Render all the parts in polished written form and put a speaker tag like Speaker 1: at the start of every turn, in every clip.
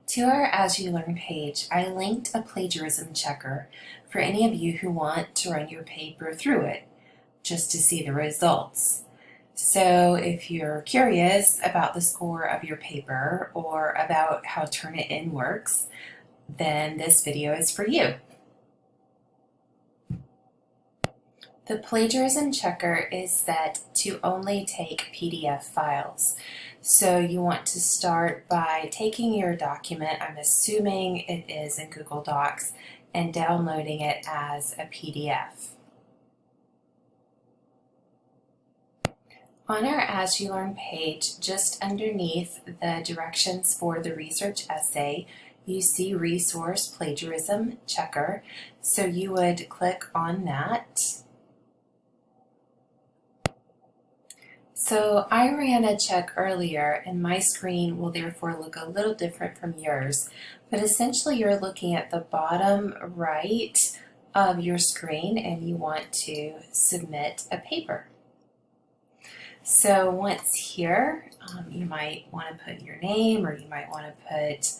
Speaker 1: To our As You Learn page, I linked a plagiarism checker for any of you who want to run your paper through it, just to see the results. So if you're curious about the score of your paper or about how Turnitin works, then this video is for you. The plagiarism checker is set to only take PDF files. So you want to start by taking your document, I'm assuming it is in Google Docs, and downloading it as a PDF. On our As You Learn page, just underneath the directions for the research essay, you see Resource Plagiarism Checker. So you would click on that. So I ran a check earlier and my screen will therefore look a little different from yours, but essentially you're looking at the bottom right of your screen and you want to submit a paper. So once here, you might want to put your name, or you might want to put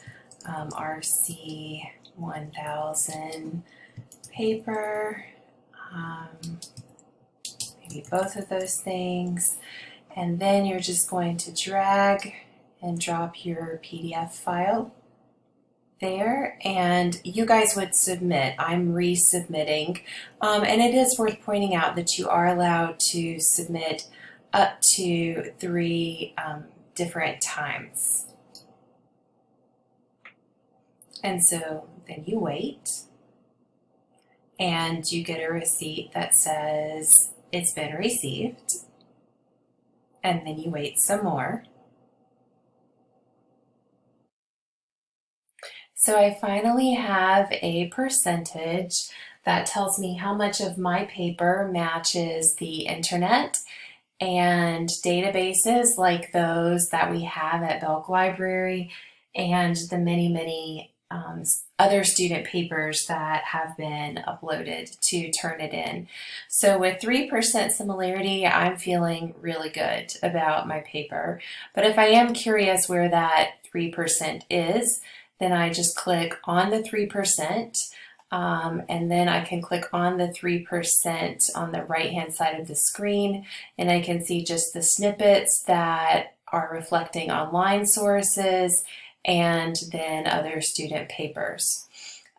Speaker 1: RC 1000 paper, maybe both of those things. And then you're just going to drag and drop your PDF file there, and you guys would submit. I'm resubmitting, and it is worth pointing out that you are allowed to submit up to 3 different times. And so then you wait, and you get a receipt that says it's been received. And then you wait some more. So I finally have a percentage that tells me how much of my paper matches the internet and databases like those that we have at Belk Library and the many other student papers that have been uploaded to Turnitin. So with 3% similarity, I'm feeling really good about my paper. But if I am curious where that 3% is, then I just click on the 3%, and then I can click on the 3% on the right-hand side of the screen, and I can see just the snippets that are reflecting online sources and then other student papers.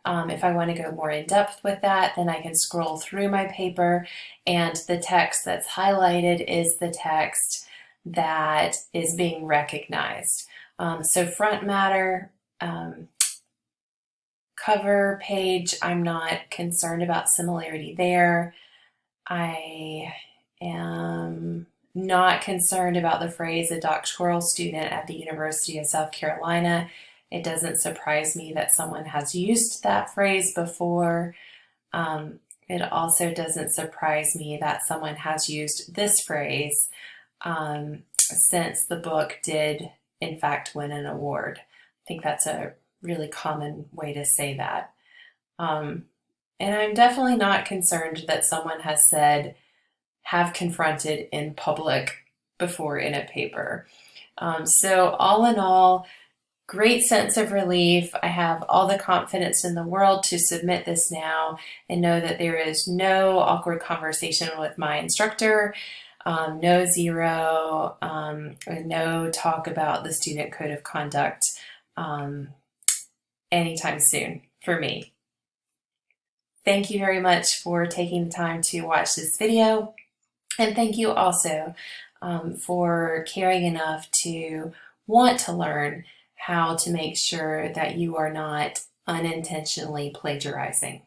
Speaker 1: If I want to go more in depth with that, then I can scroll through my paper, and the text that's highlighted is the text that is being recognized. So front matter, cover page, I'm not concerned about similarity there. I am not concerned about the phrase a doctoral student at the University of South Carolina. It doesn't surprise me that someone has used that phrase before. It also doesn't surprise me that someone has used this phrase since the book did in fact win an award. I think that's a really common way to say that. And I'm definitely not concerned that someone has said have confronted in public before in a paper. So all in all, great sense of relief. I have all the confidence in the world to submit this now and know that there is no awkward conversation with my instructor, no zero, no talk about the student code of conduct anytime soon for me. Thank you very much for taking the time to watch this video. And thank you also for caring enough to want to learn how to make sure that you are not unintentionally plagiarizing.